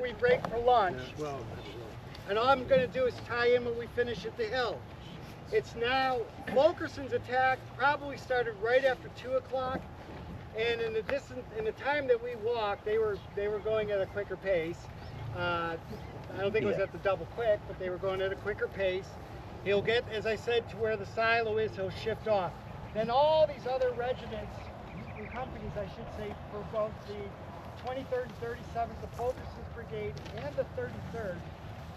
We break for lunch, and all I'm going to do is tie in when we finish at the hill. It's now, Fulkerson's attack probably started right after 2 o'clock, and in the time that we walked, they were going at a quicker pace. I don't think it was at the double quick, but they were going at a quicker pace. He'll get, as I said, to where the silo is, he'll shift off. Then all these other regiments and companies, I should say, for both the 23rd and 37th, the Fulkerson's Brigade and the 33rd,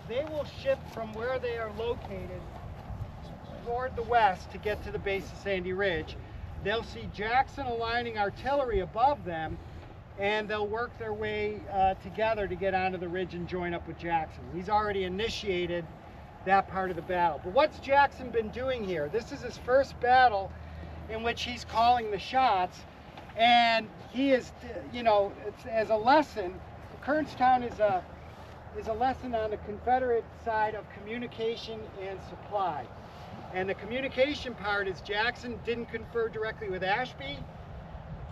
they will shift from where they are located toward the west to get to the base of Sandy Ridge. They'll see Jackson aligning artillery above them, and they'll work their way together to get onto the ridge and join up with Jackson. He's already initiated that part of the battle. But what's Jackson been doing here? This is his first battle in which he's calling the shots. And he is, you know, it's, as a lesson, Kernstown is a lesson on the Confederate side of communication and supply. And the communication part is Jackson didn't confer directly with Ashby,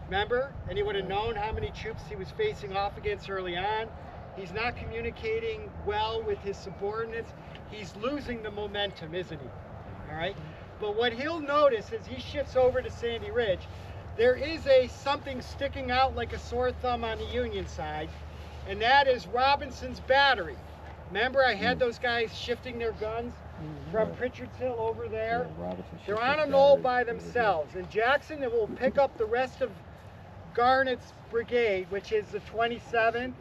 remember? And he would have known how many troops he was facing off against early on. He's not communicating well with his subordinates. He's losing the momentum, isn't he? All right? But what he'll notice as he shifts over to Sandy Ridge, there is something sticking out like a sore thumb on the Union side, and that is Robinson's battery. Remember, I had those guys shifting their guns from Pritchard's Hill over there? They're on a knoll by themselves, and Jackson will pick up the rest of Garnett's brigade, which is the 27th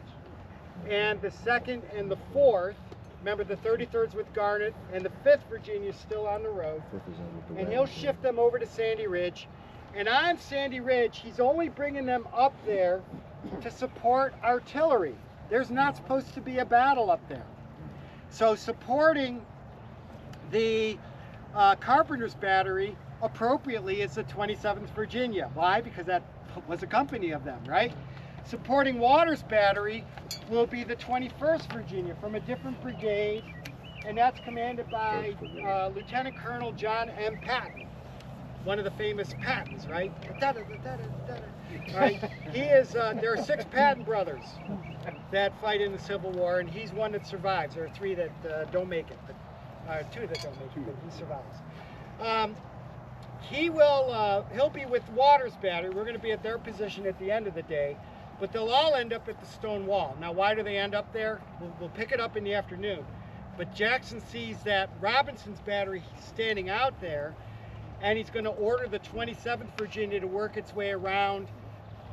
and the 2nd and the 4th. Remember, the 33rd's with Garnett, and the 5th Virginia is still on the road. And he'll shift them over to Sandy Ridge. And on Sandy Ridge, he's only bringing them up there to support artillery. There's not supposed to be a battle up there. So supporting the Carpenter's battery appropriately is the 27th Virginia. Why? Because that was a company of them, right? Supporting Waters' battery will be the 21st Virginia from a different brigade, and that's commanded by Lieutenant Colonel John M. Patton. One of the famous Pattons, right? Right? He is. There are 6 Patton brothers that fight in the Civil War, and he's one that survives. There are 3 that don't make it, but 2 that don't make it, but he survives. He'll be with Waters' battery. We're going to be at their position at the end of the day, but they'll all end up at the Stonewall. Now, why do they end up there? We'll pick it up in the afternoon. But Jackson sees that Robinson's battery standing out there, and he's going to order the 27th Virginia to work its way around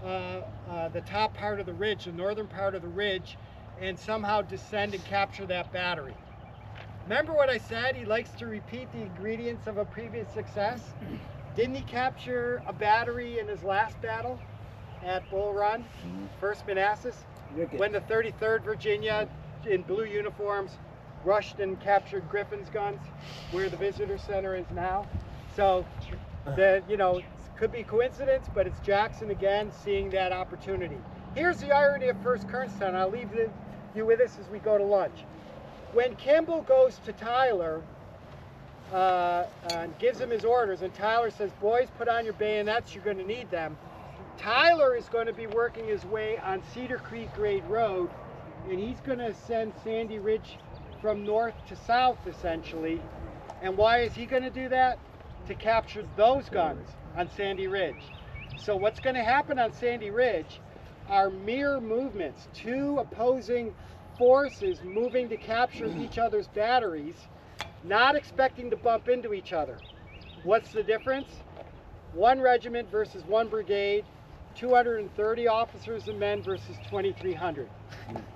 the top part of the ridge, the northern part of the ridge, and somehow descend and capture that battery. Remember what I said? He likes to repeat the ingredients of a previous success. Didn't he capture a battery in his last battle at Bull Run, First Manassas, when the 33rd Virginia in blue uniforms rushed and captured Griffin's guns, where the visitor center is now? So, you know, it could be coincidence, but it's Jackson again seeing that opportunity. Here's the irony of First Kernstown. I'll leave you with this as we go to lunch. When Kimball goes to Tyler and gives him his orders, and Tyler says, boys, put on your bayonets, you're going to need them. Tyler is going to be working his way on Cedar Creek Grade Road, and he's going to ascend Sandy Ridge from north to south, essentially. And why is he going to do that? To capture those guns on Sandy Ridge. So what's going to happen on Sandy Ridge are mirror movements, 2 opposing forces moving to capture each other's batteries, not expecting to bump into each other. What's the difference? 1 regiment versus 1 brigade, 230 officers and men versus 2,300.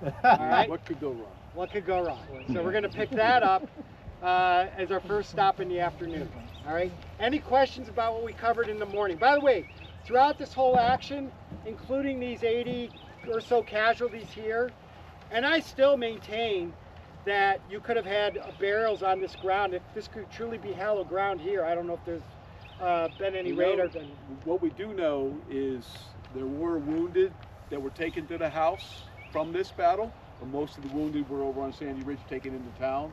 All right? What could go wrong? What could go wrong? So we're going to pick that up as our first stop in the afternoon. All right? Any questions about what we covered in the morning? By the way, throughout this whole action, including these 80 or so casualties here, and I still maintain that you could have had barrels on this ground. If this could truly be hallowed ground here, I don't know if there's been any radar done. What we do know is there were wounded that were taken to the house from this battle, but most of the wounded were over on Sandy Ridge taken into town.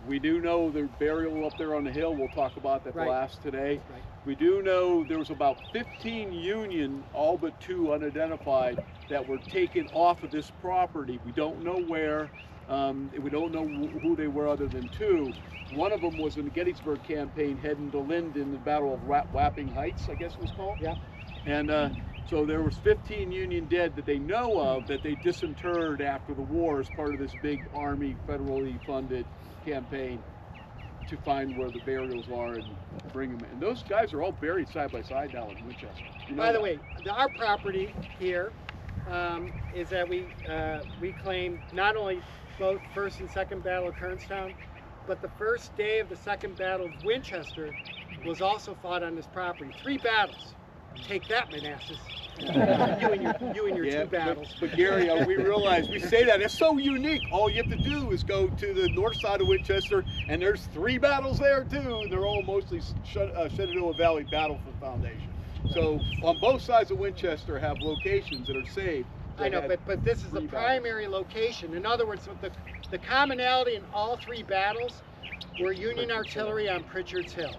We do know there's burial up there on the hill. We'll talk about that Right. last today. Right. We do know there was about 15 Union, all but 2 unidentified, that were taken off of this property. We don't know where. We don't know who they were other than 2. One of them was in the Gettysburg campaign heading to Linden, the Battle of Wapping Heights, I guess it was called. Yeah. And so there was 15 Union dead that they know of that they disinterred after the war as part of this big Army federally funded campaign to find where the burials are and bring them in. And those guys are all buried side by side now in Winchester. You know By the that? way, our property here is that we claim not only both First and Second Battle of Kernstown, but the first day of the Second Battle of Winchester was also fought on this property. 3 battles. Take that, Manassas. you and your Yeah, 2 battles. But Gary, we realize we say that it's so unique. All you have to do is go to the north side of Winchester, and there's 3 battles there too, and they're all mostly Shenandoah Valley Battlefield Foundation. So on both sides of Winchester have locations that are saved. I know, but this is the 3 primary location. In other words, the commonality in all 3 battles were Union artillery on Pritchard's Hill.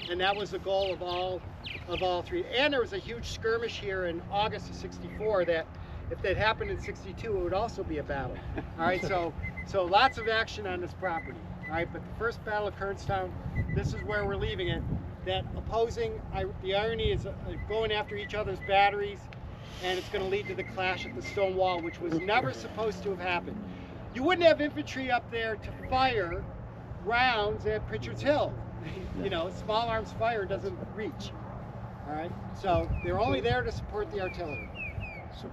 And that was the goal of all 3. And there was a huge skirmish here in August of '64 that, if that happened in '62, it would also be a battle. All right, so lots of action on this property. All right, but the First Battle of Kernstown, this is where we're leaving it. That opposing, the irony is going after each other's batteries, and it's going to lead to the clash at the Stonewall, which was never supposed to have happened. You wouldn't have infantry up there to fire rounds at Pritchard's Hill. You know, small arms fire doesn't reach. All right, so they're only there to support the artillery.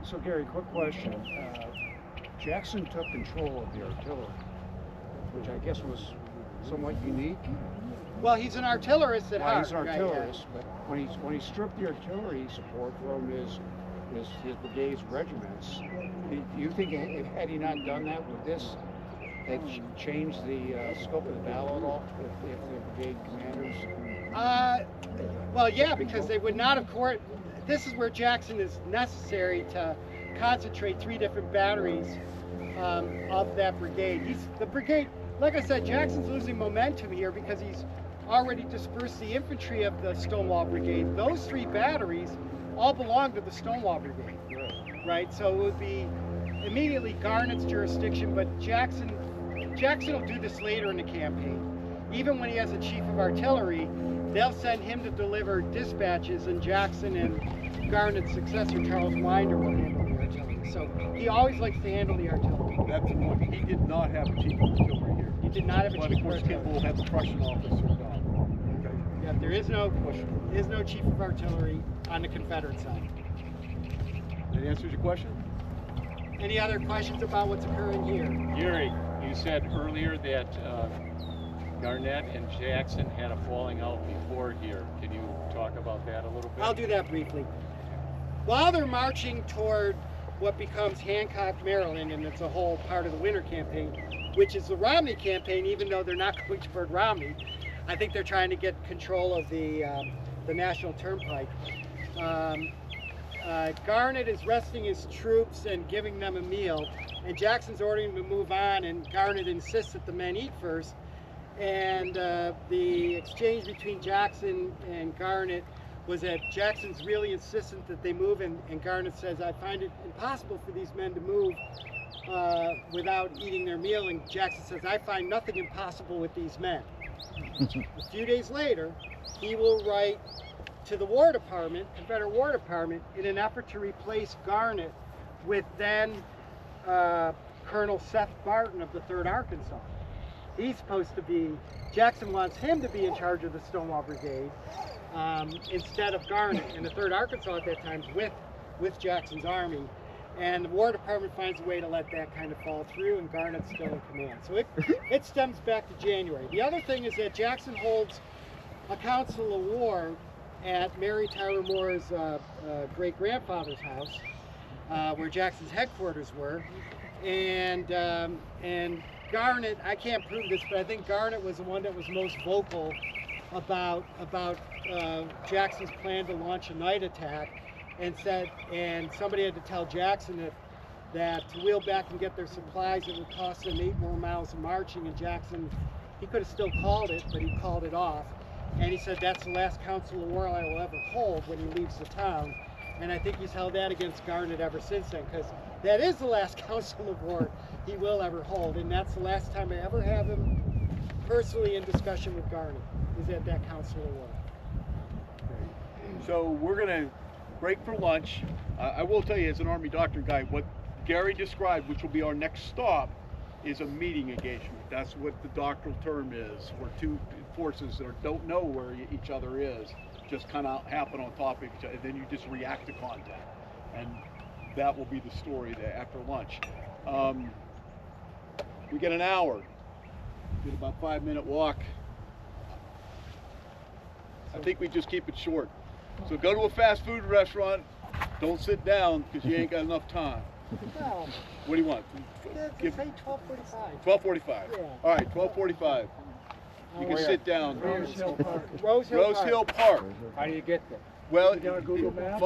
So Gary, quick question. Jackson took control of the artillery, which I guess was somewhat unique. Well, he's an artillerist at heart. He's an artillerist, but when he stripped the artillery support from his brigade's regiments, do you think had he not done that, would this have changed the scope of the battle at all? If the brigade commanders? Well, yeah, because they would not have this is where Jackson is necessary to concentrate 3 different batteries of that brigade. The brigade, like I said, Jackson's losing momentum here because he's already dispersed the infantry of the Stonewall Brigade. Those 3 batteries all belong to the Stonewall Brigade, right? So it would be immediately Garnett's jurisdiction, but Jackson will do this later in the campaign. Even when he has a chief of artillery, they'll send him to deliver dispatches, and Jackson and Garnett's successor, Charles Winder, will handle the artillery. So he always likes to handle the artillery. That's the point. He did not have a chief of artillery here. He did not have a But chief of of course, artillery. Kimball had the Prussian officer. Okay. Yeah, there is no chief of artillery on the Confederate side. That answers your question? Any other questions about what's occurring here? Gary, you said earlier that Garnett and Jackson had a falling out before here. Can you talk about that a little bit? I'll do that briefly. While they're marching toward what becomes Hancock, Maryland, and it's a whole part of the winter campaign, which is the Romney campaign, even though they're not going toward Romney, I think they're trying to get control of the National Turnpike. Garnett is resting his troops and giving them a meal, and Jackson's ordering them to move on, and Garnett insists that the men eat first. And the exchange between Jackson and Garnett was that Jackson's really insistent that they move, and Garnett says, I find it impossible for these men to move without eating their meal, and Jackson says, I find nothing impossible with these men. A few days later, he will write to the War Department, Confederate War Department, in an effort to replace Garnett with then Colonel Seth Barton of the 3rd Arkansas. He's supposed to be, Jackson wants him to be in charge of the Stonewall Brigade instead of Garnett. And the 3rd Arkansas at that time is with Jackson's army. And the War Department finds a way to let that kind of fall through, and Garnett's still in command. So it stems back to January. The other thing is that Jackson holds a council of war at Mary Tyler Moore's great-grandfather's house, where Jackson's headquarters were. And Garnett, I can't prove this, but I think Garnett was the one that was most vocal about Jackson's plan to launch a night attack, and somebody had to tell Jackson that to wheel back and get their supplies, it would cost them 8 more miles of marching, and Jackson He could have still called it, but he called it off. And he said that's the last council of war I will ever hold when he leaves the town. And I think he's held that against Garnet ever since then, because that is the last council of war he will ever hold. And that's the last time I ever have him personally in discussion with Garnet, is at that council of war. So we're gonna break for lunch. I will tell you, as an Army doctrine guy, what Gary described, which will be our next stop, is a meeting engagement. That's what the doctrinal term is, where two forces that don't know where each other is, just kind of happen on top of each other, and then you just react to contact. And that will be the story there after lunch. We get an hour, get about 5-minute walk. I think we just keep it short. So go to a fast food restaurant, don't sit down because you ain't got enough time. Well, What do you want? say 12:45. 12:45. Yeah. All right, 12:45. You can sit down. Rose Hill Rose Park. Hill Park. How do you get there? Well, You got a Google Map?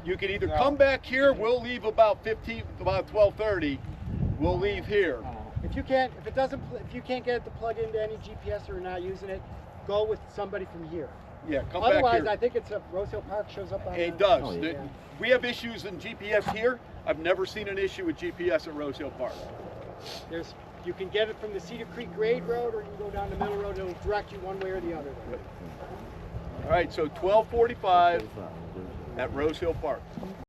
you can either come back here. We'll leave about 12:30. We'll leave here. If you can't get it to plug into any GPS or not using it, go with somebody from here. Yeah, come back Otherwise, here. I think it's Rose Hill Park shows up on It the- does. Oh, yeah. We have issues in GPS here. I've never seen an issue with GPS at Rose Hill Park. You can get it from the Cedar Creek Grade Road, or you can go down the middle road. It'll direct you one way or the other. All right, so 12:45 at Rose Hill Park.